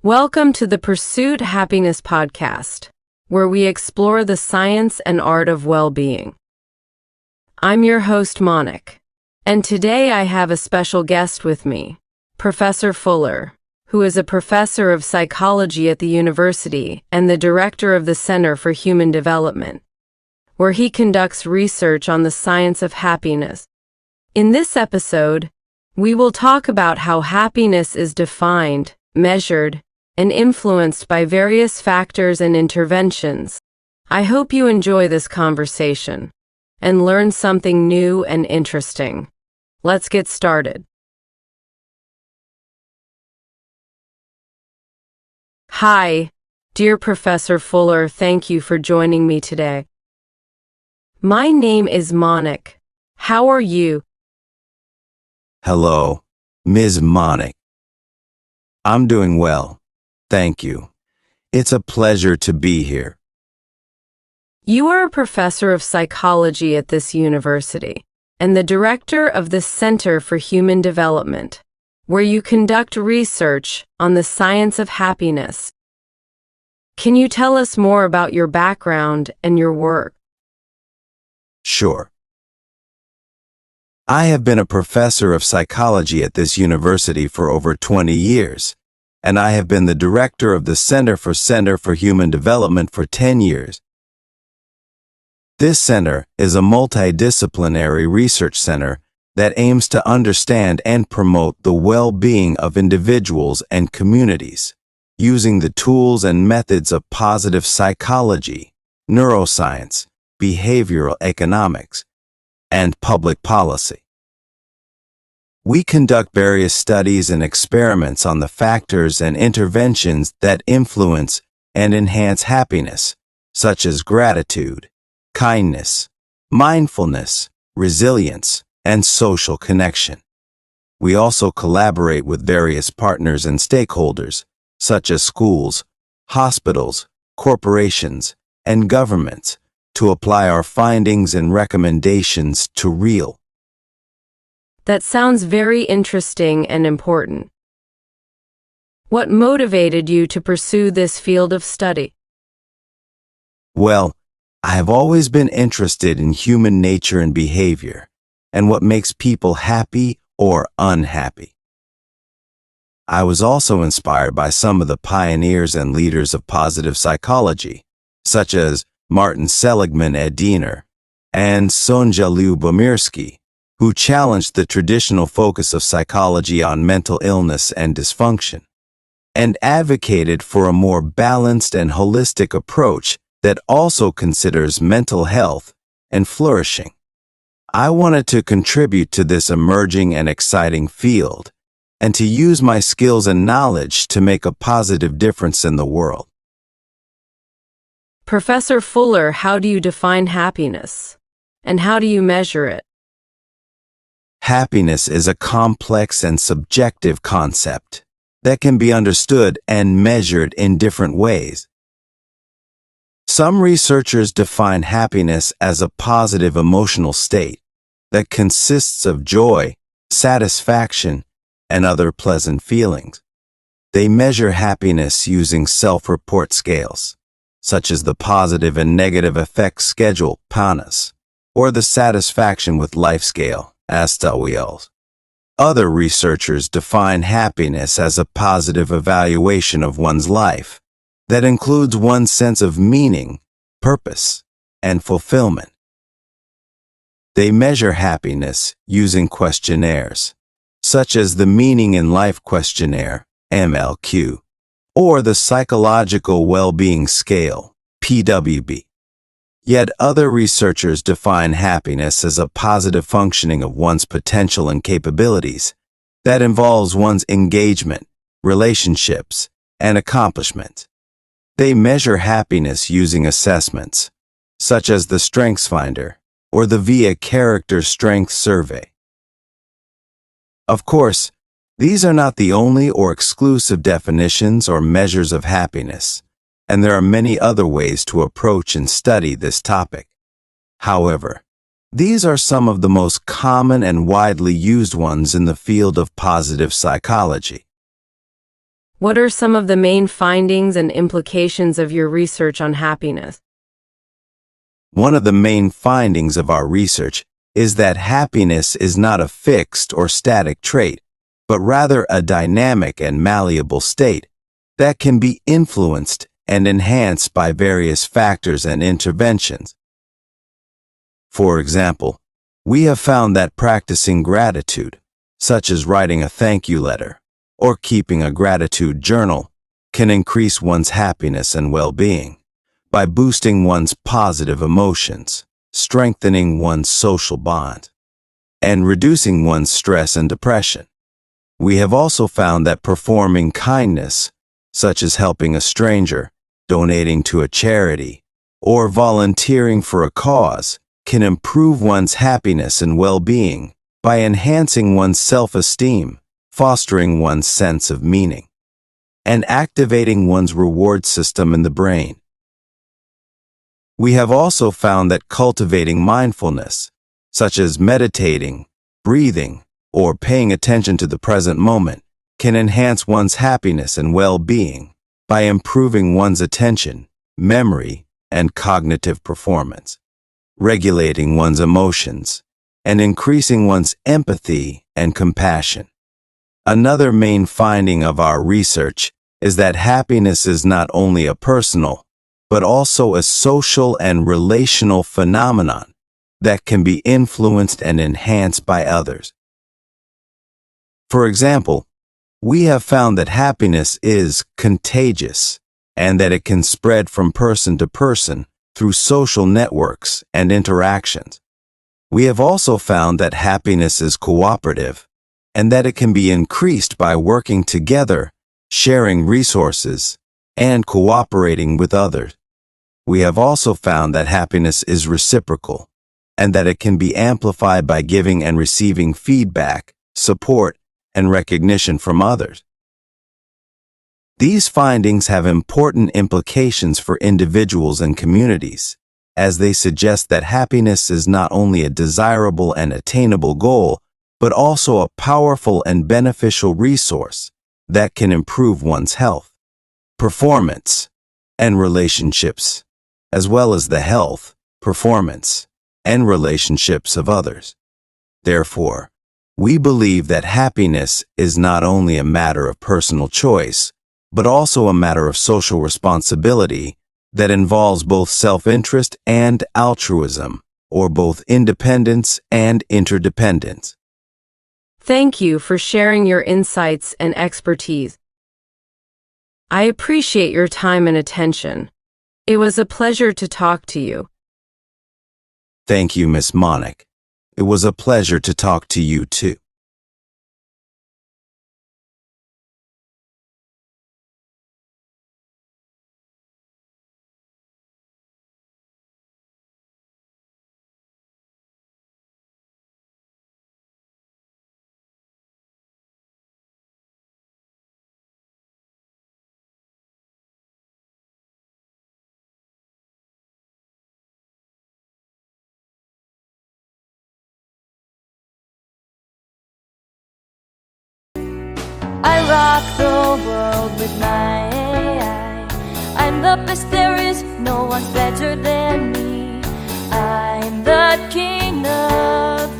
Welcome to the Pursuit Happiness podcast, where we explore the science and art of well-being. I'm your host, Monic, and today I have a special guest with me, Professor Fuller, who is a professor of psychology at the university and the director of the Center for Human Development, where he conducts research on the science of happiness. In this episode, we will talk about how happiness is defined, measured, and influenced by various factors and interventions. I hope you enjoy this conversation and learn something new and interesting. Let's get started. Hi, dear Professor Fuller, thank you for joining me today. My name is Monic. How are you? Hello, Ms. Monic. I'm doing well, thank you. It's a pleasure to be here. You are a professor of psychology at this university and the director of the Center for Human Development, where you conduct research on the science of happiness. Can you tell us more about your background and your work? Sure. I have been a professor of psychology at this university for over 20 years, and I have been the director of the Center for Human Development for 10 years. This center is a multidisciplinary research center that aims to understand and promote the well-being of individuals and communities, using the tools and methods of positive psychology, neuroscience, behavioral economics, and public policy. We conduct various studies and experiments on the factors and interventions that influence and enhance happiness, such as gratitude, kindness, mindfulness, resilience, and social connection. We also collaborate with various partners and stakeholders, such as schools, hospitals, corporations, and governments, to apply our findings and recommendations to real. That sounds very interesting and important. What motivated you to pursue this field of study? Well, I have always been interested in human nature and behavior, and what makes people happy or unhappy. I was also inspired by some of the pioneers and leaders of positive psychology, such as Martin Seligman Ediner and Sonja Lyubomirsky, who challenged the traditional focus of psychology on mental illness and dysfunction, and advocated for a more balanced and holistic approach that also considers mental health and flourishing. I wanted to contribute to this emerging and exciting field, and to use my skills and knowledge to make a positive difference in the world. Professor Fuller, how do you define happiness? And how do you measure it? Happiness is a complex and subjective concept that can be understood and measured in different ways. Some researchers define happiness as a positive emotional state that consists of joy, satisfaction, and other pleasant feelings. They measure happiness using self-report scales, such as the Positive and Negative Effects Schedule, PANAS, or the Satisfaction with Life Scale, ASTA-WELS. Other researchers define happiness as a positive evaluation of one's life that includes one's sense of meaning, purpose, and fulfillment. They measure happiness using questionnaires, such as the Meaning in Life Questionnaire, MLQ, or the Psychological Well-Being Scale, PWB. Yet other researchers define happiness as a positive functioning of one's potential and capabilities that involves one's engagement, relationships, and accomplishment. They measure happiness using assessments, such as the StrengthsFinder or the VIA Character Strength Survey. Of course, these are not the only or exclusive definitions or measures of happiness, and there are many other ways to approach and study this topic. However, these are some of the most common and widely used ones in the field of positive psychology. What are some of the main findings and implications of your research on happiness? One of the main findings of our research is that happiness is not a fixed or static trait, but rather a dynamic and malleable state that can be influenced and enhanced by various factors and interventions. For example, we have found that practicing gratitude, such as writing a thank you letter or keeping a gratitude journal, can increase one's happiness and well-being by boosting one's positive emotions, strengthening one's social bond, and reducing one's stress and depression. We have also found that performing kindness, such as helping a stranger, donating to a charity, or volunteering for a cause, can improve one's happiness and well-being by enhancing one's self-esteem, fostering one's sense of meaning, and activating one's reward system in the brain. We have also found that cultivating mindfulness, such as meditating, breathing, or paying attention to the present moment, can enhance one's happiness and well-being by improving one's attention, memory, and cognitive performance, regulating one's emotions, and increasing one's empathy and compassion. Another main finding of our research is that happiness is not only a personal, but also a social and relational phenomenon that can be influenced and enhanced by others. For example, we have found that happiness is contagious and that it can spread from person to person through social networks and interactions. We have also found that happiness is cooperative and that it can be increased by working together, sharing resources, and cooperating with others. We have also found that happiness is reciprocal and that it can be amplified by giving and receiving feedback, support, and recognition from others. These findings have important implications for individuals and communities, as they suggest that happiness is not only a desirable and attainable goal, but also a powerful and beneficial resource that can improve one's health, performance, and relationships, as well as the health, performance, and relationships of others. Therefore, we believe that happiness is not only a matter of personal choice, but also a matter of social responsibility that involves both self-interest and altruism, or both independence and interdependence. Thank you for sharing your insights and expertise. I appreciate your time and attention. It was a pleasure to talk to you. Thank you, Miss Monic. It was a pleasure to talk to you too. I rock the world with my AI. I'm the best there is, no one's better than me. I'm the king of